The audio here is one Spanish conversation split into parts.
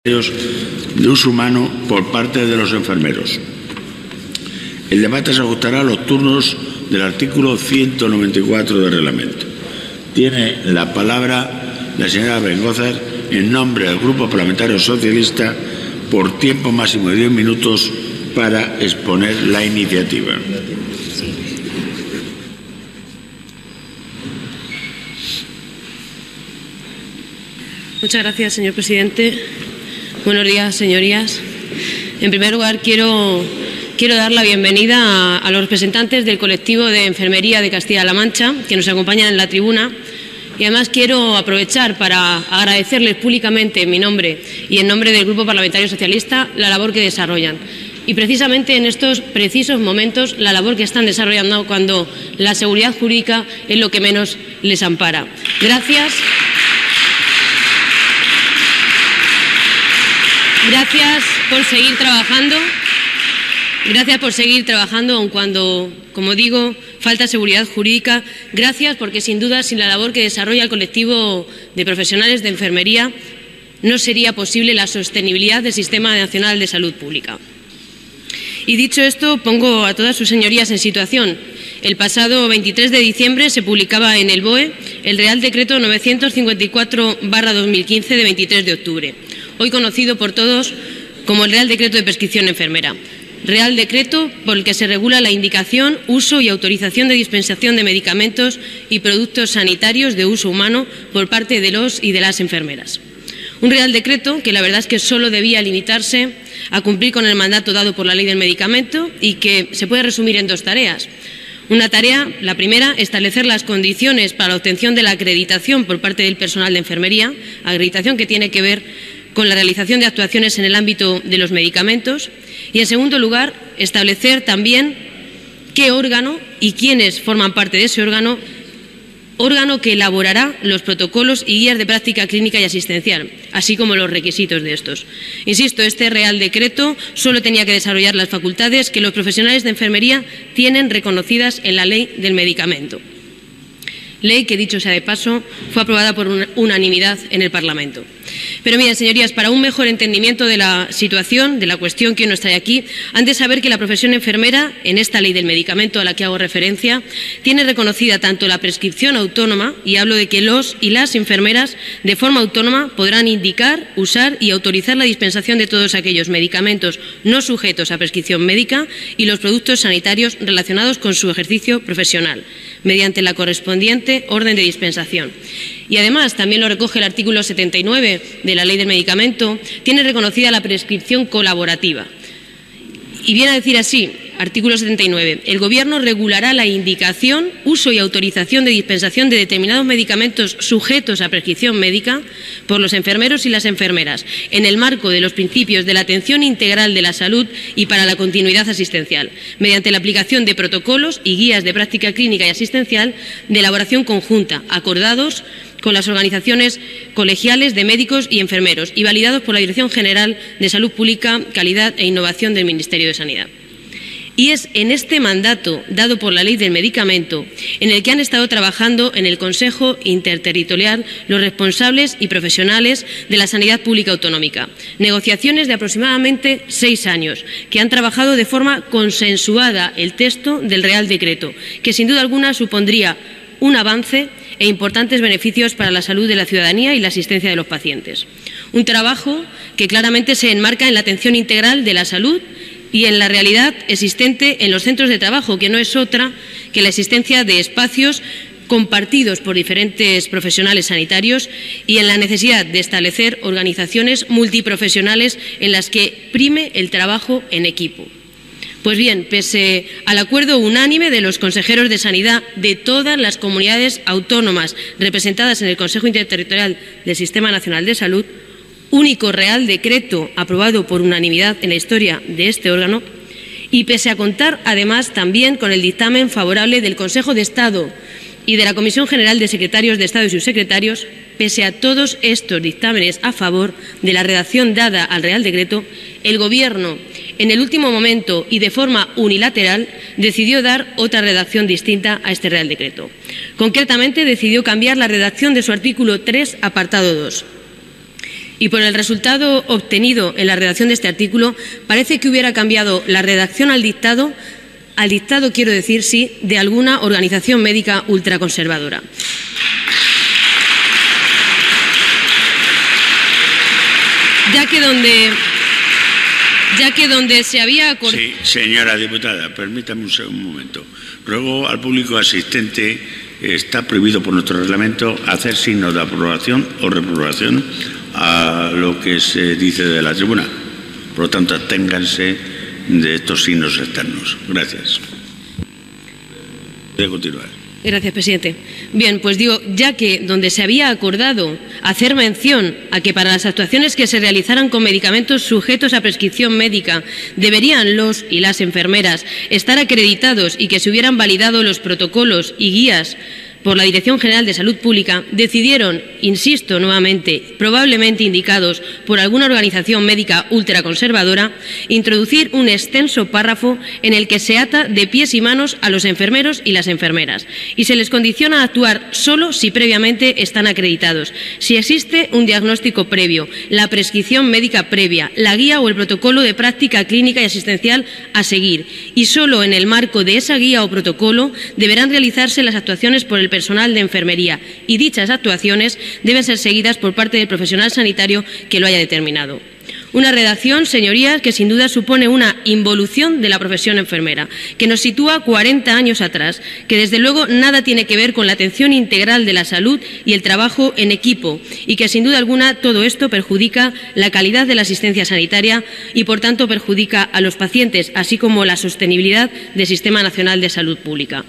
de uso humano por parte de los enfermeros. El debate se ajustará a los turnos del artículo 194 del reglamento. Tiene la palabra la señora Bengózar en nombre del Grupo Parlamentario Socialista por tiempo máximo de 10 minutos para exponer la iniciativa. Muchas gracias, señor presidente. Buenos días, señorías. En primer lugar, quiero dar la bienvenida a los representantes del colectivo de enfermería de Castilla-La Mancha que nos acompañan en la tribuna. Y además quiero aprovechar para agradecerles públicamente en mi nombre y en nombre del Grupo Parlamentario Socialista la labor que desarrollan. Y precisamente en estos precisos momentos la labor que están desarrollando cuando la seguridad jurídica es lo que menos les ampara. Gracias. Gracias por seguir trabajando. Gracias por seguir trabajando, aun cuando, como digo, falta seguridad jurídica. Gracias porque, sin duda, sin la labor que desarrolla el colectivo de profesionales de enfermería, no sería posible la sostenibilidad del Sistema Nacional de Salud Pública. Y dicho esto, pongo a todas sus señorías en situación. El pasado 23 de diciembre se publicaba en el BOE el Real Decreto 954/2015 de 23 de octubre, hoy conocido por todos como el Real Decreto de Prescripción Enfermera. Real Decreto por el que se regula la indicación, uso y autorización de dispensación de medicamentos y productos sanitarios de uso humano por parte de los y de las enfermeras. Un Real Decreto que la verdad es que solo debía limitarse a cumplir con el mandato dado por la Ley del Medicamento y que se puede resumir en dos tareas. Una tarea, la primera, establecer las condiciones para la obtención de la acreditación por parte del personal de enfermería, acreditación que tiene que ver con la realización de actuaciones en el ámbito de los medicamentos. Y, en segundo lugar, establecer también qué órgano y quiénes forman parte de ese órgano que elaborará los protocolos y guías de práctica clínica y asistencial, así como los requisitos de estos. Insisto, este Real Decreto solo tenía que desarrollar las facultades que los profesionales de enfermería tienen reconocidas en la Ley del Medicamento. Ley que, dicho sea de paso, fue aprobada por unanimidad en el Parlamento. Pero miren, señorías, para un mejor entendimiento de la situación, de la cuestión que hoy nos trae aquí, han de saber que la profesión enfermera, en esta Ley del Medicamento a la que hago referencia, tiene reconocida tanto la prescripción autónoma, y hablo de que los y las enfermeras de forma autónoma podrán indicar, usar y autorizar la dispensación de todos aquellos medicamentos no sujetos a prescripción médica y los productos sanitarios relacionados con su ejercicio profesional, mediante la correspondiente orden de dispensación. Y además, también lo recoge el artículo 79 de la Ley del Medicamento, tiene reconocida la prescripción colaborativa. Y viene a decir así, artículo 79, el Gobierno regulará la indicación, uso y autorización de dispensación de determinados medicamentos sujetos a prescripción médica por los enfermeros y las enfermeras, en el marco de los principios de la atención integral de la salud y para la continuidad asistencial, mediante la aplicación de protocolos y guías de práctica clínica y asistencial de elaboración conjunta, acordados con las organizaciones colegiales de médicos y enfermeros y validados por la Dirección General de Salud Pública, Calidad e Innovación del Ministerio de Sanidad. Y es en este mandato dado por la Ley del Medicamento en el que han estado trabajando en el Consejo Interterritorial los responsables y profesionales de la sanidad pública autonómica. Negociaciones de aproximadamente 6 años que han trabajado de forma consensuada el texto del Real Decreto, que sin duda alguna supondría un avance e importantes beneficios para la salud de la ciudadanía y la asistencia de los pacientes. Un trabajo que claramente se enmarca en la atención integral de la salud y en la realidad existente en los centros de trabajo, que no es otra que la existencia de espacios compartidos por diferentes profesionales sanitarios y en la necesidad de establecer organizaciones multiprofesionales en las que prime el trabajo en equipo. Pues bien, pese al acuerdo unánime de los consejeros de Sanidad de todas las comunidades autónomas representadas en el Consejo Interterritorial del Sistema Nacional de Salud, único Real Decreto aprobado por unanimidad en la historia de este órgano, y pese a contar además también con el dictamen favorable del Consejo de Estado y de la Comisión General de Secretarios de Estado y Subsecretarios, pese a todos estos dictámenes a favor de la redacción dada al Real Decreto, el Gobierno, en el último momento y de forma unilateral, decidió dar otra redacción distinta a este Real Decreto. Concretamente, decidió cambiar la redacción de su artículo 3, apartado 2. Y por el resultado obtenido en la redacción de este artículo, parece que hubiera cambiado la redacción al dictado quiero decir, sí, de alguna organización médica ultraconservadora. Ya que donde se había acordado... Sí, señora diputada, permítame un momento. Ruego al público asistente, está prohibido por nuestro reglamento hacer signos de aprobación o reprobación a lo que se dice de la tribuna. Por lo tanto, absténganse de estos signos externos. Gracias. Puede continuar. Gracias, presidente. Bien, pues digo, ya que donde se había acordado hacer mención a que para las actuaciones que se realizaran con medicamentos sujetos a prescripción médica deberían los y las enfermeras estar acreditados y que se hubieran validado los protocolos y guías por la Dirección General de Salud Pública, decidieron, insisto nuevamente, probablemente indicados por alguna organización médica ultraconservadora, introducir un extenso párrafo en el que se ata de pies y manos a los enfermeros y las enfermeras y se les condiciona a actuar solo si previamente están acreditados, si existe un diagnóstico previo, la prescripción médica previa, la guía o el protocolo de práctica clínica y asistencial a seguir, y solo en el marco de esa guía o protocolo deberán realizarse las actuaciones por el personal de enfermería, y dichas actuaciones deben ser seguidas por parte del profesional sanitario que lo haya determinado. Una redacción, señorías, que sin duda supone una involución de la profesión enfermera, que nos sitúa 40 años atrás, que desde luego nada tiene que ver con la atención integral de la salud y el trabajo en equipo, y que sin duda alguna todo esto perjudica la calidad de la asistencia sanitaria y, por tanto, perjudica a los pacientes, así como la sostenibilidad del Sistema Nacional de Salud Pública.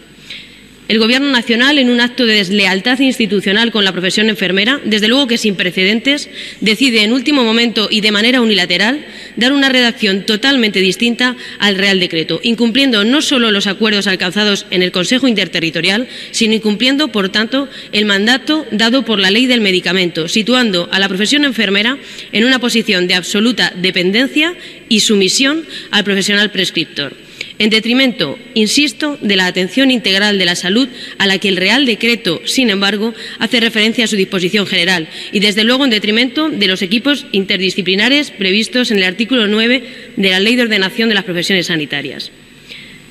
El Gobierno nacional, en un acto de deslealtad institucional con la profesión enfermera, desde luego que sin precedentes, decide en último momento y de manera unilateral dar una redacción totalmente distinta al Real Decreto, incumpliendo no solo los acuerdos alcanzados en el Consejo Interterritorial, sino incumpliendo, por tanto, el mandato dado por la Ley del Medicamento, situando a la profesión enfermera en una posición de absoluta dependencia y sumisión al profesional prescriptor, en detrimento, insisto, de la atención integral de la salud a la que el Real Decreto, sin embargo, hace referencia a su disposición general y, desde luego, en detrimento de los equipos interdisciplinares previstos en el artículo 9 de la Ley de Ordenación de las Profesiones Sanitarias.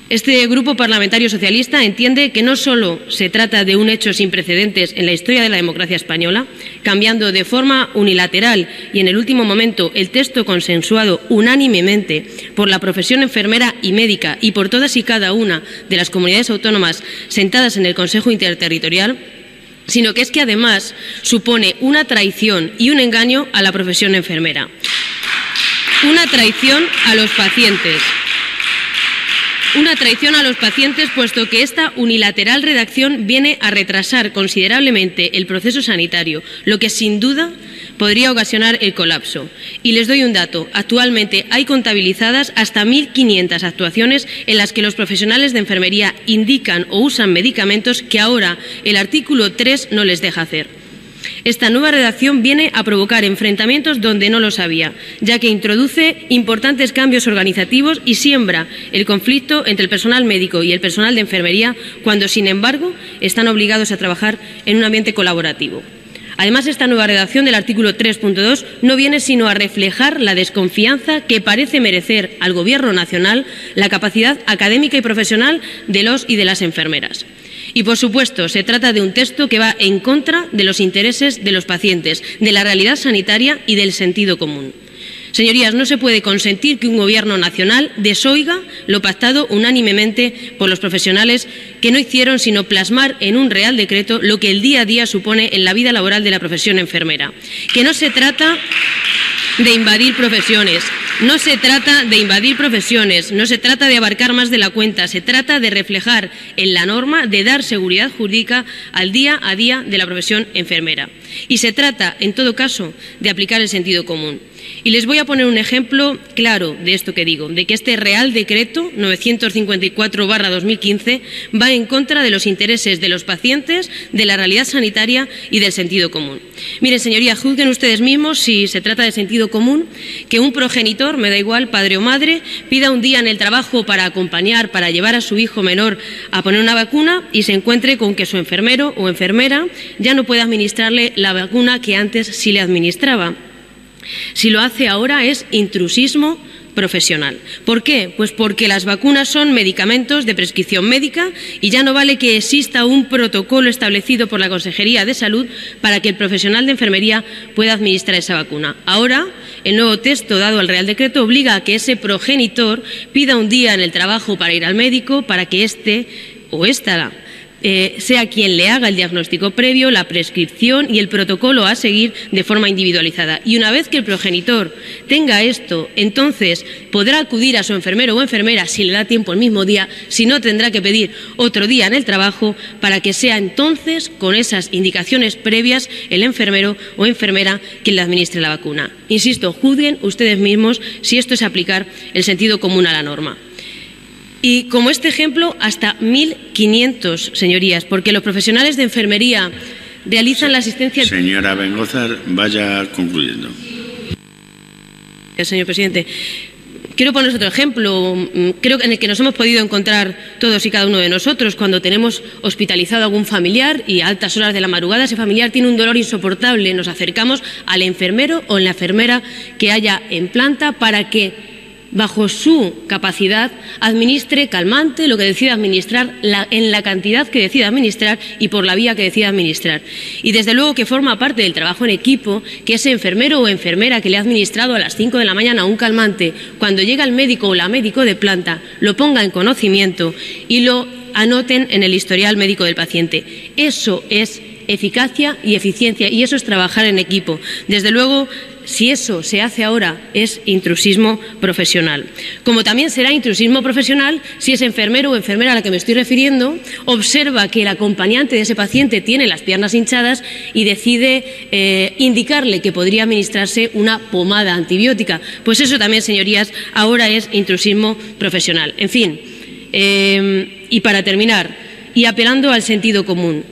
Este Grupo Parlamentario Socialista entiende que no solo se trata de un hecho sin precedentes en la historia de la democracia española, cambiando de forma unilateral y en el último momento el texto consensuado unánimemente por la profesión enfermera y médica y por todas y cada una de las comunidades autónomas sentadas en el Consejo Interterritorial, sino que es que además supone una traición y un engaño a la profesión enfermera. Una traición a los pacientes. Una traición a los pacientes, puesto que esta unilateral redacción viene a retrasar considerablemente el proceso sanitario, lo que sin duda podría ocasionar el colapso. Y les doy un dato. Actualmente hay contabilizadas hasta 1.500 actuaciones en las que los profesionales de enfermería indican o usan medicamentos que ahora el artículo 3 no les deja hacer. Esta nueva redacción viene a provocar enfrentamientos donde no los había, ya que introduce importantes cambios organizativos y siembra el conflicto entre el personal médico y el personal de enfermería, cuando, sin embargo, están obligados a trabajar en un ambiente colaborativo. Además, esta nueva redacción del artículo 3.2 no viene sino a reflejar la desconfianza que parece merecer al Gobierno nacional la capacidad académica y profesional de los y de las enfermeras. Y, por supuesto, se trata de un texto que va en contra de los intereses de los pacientes, de la realidad sanitaria y del sentido común. Señorías, no se puede consentir que un Gobierno nacional desoiga lo pactado unánimemente por los profesionales, que no hicieron sino plasmar en un Real Decreto lo que el día a día supone en la vida laboral de la profesión enfermera. Que no se trata de invadir profesiones. No se trata de invadir profesiones, no se trata de abarcar más de la cuenta, se trata de reflejar en la norma, de dar seguridad jurídica al día a día de la profesión enfermera. Y se trata, en todo caso, de aplicar el sentido común. Y les voy a poner un ejemplo claro de esto que digo, de que este Real Decreto 954/2015 va en contra de los intereses de los pacientes, de la realidad sanitaria y del sentido común. Miren, señorías, juzguen ustedes mismos si se trata de sentido común que un progenitor, me da igual, padre o madre, pida un día en el trabajo para acompañar, para llevar a su hijo menor a poner una vacuna y se encuentre con que su enfermero o enfermera ya no puede administrarle la vacuna que antes sí le administraba. Si lo hace ahora es intrusismo profesional. ¿Por qué? Pues porque las vacunas son medicamentos de prescripción médica y ya no vale que exista un protocolo establecido por la Consejería de Salud para que el profesional de enfermería pueda administrar esa vacuna. Ahora, el nuevo texto dado al Real Decreto obliga a que ese progenitor pida un día en el trabajo para ir al médico para que éste o ésta sea quien le haga el diagnóstico previo, la prescripción y el protocolo a seguir de forma individualizada. Y una vez que el progenitor tenga esto, entonces podrá acudir a su enfermero o enfermera si le da tiempo el mismo día, si no tendrá que pedir otro día en el trabajo para que sea entonces, con esas indicaciones previas, el enfermero o enfermera quien le administre la vacuna. Insisto, juzguen ustedes mismos si esto es aplicar el sentido común a la norma. Y como este ejemplo, hasta 1.500, señorías, porque los profesionales de enfermería realizan la asistencia... Señora Bengózar, vaya concluyendo. Señor presidente, quiero poner otro ejemplo, creo que en el que nos hemos podido encontrar todos y cada uno de nosotros cuando tenemos hospitalizado a algún familiar y a altas horas de la madrugada ese familiar tiene un dolor insoportable, nos acercamos al enfermero o la enfermera que haya en planta para que bajo su capacidad, administre calmante lo que decida administrar en la cantidad que decida administrar y por la vía que decida administrar. Y desde luego que forma parte del trabajo en equipo que ese enfermero o enfermera que le ha administrado a las 5 de la mañana un calmante, cuando llega el médico o la médico de planta, lo ponga en conocimiento y lo anoten en el historial médico del paciente. Eso es eficacia y eficiencia y eso es trabajar en equipo. Desde luego, si eso se hace ahora, es intrusismo profesional. Como también será intrusismo profesional si ese enfermero o enfermera a la que me estoy refiriendo observa que el acompañante de ese paciente tiene las piernas hinchadas y decide indicarle que podría administrarse una pomada antibiótica. Pues eso también, señorías, ahora es intrusismo profesional. En fin, y para terminar, y apelando al sentido común,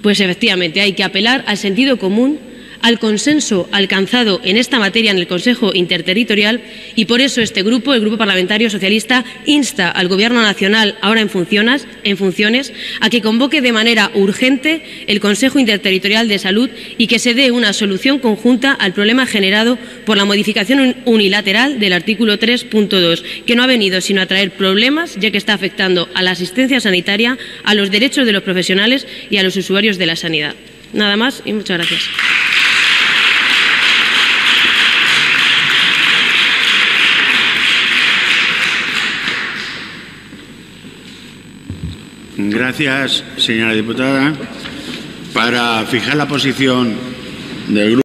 pues efectivamente hay que apelar al sentido común, al consenso alcanzado en esta materia en el Consejo Interterritorial y por eso este grupo, el Grupo Parlamentario Socialista, insta al Gobierno Nacional, ahora en funciones, a que convoque de manera urgente el Consejo Interterritorial de Salud y que se dé una solución conjunta al problema generado por la modificación unilateral del artículo 3.2, que no ha venido sino a traer problemas, ya que está afectando a la asistencia sanitaria, a los derechos de los profesionales y a los usuarios de la sanidad. Nada más y muchas gracias. Gracias, señora diputada. Para fijar la posición del Grupo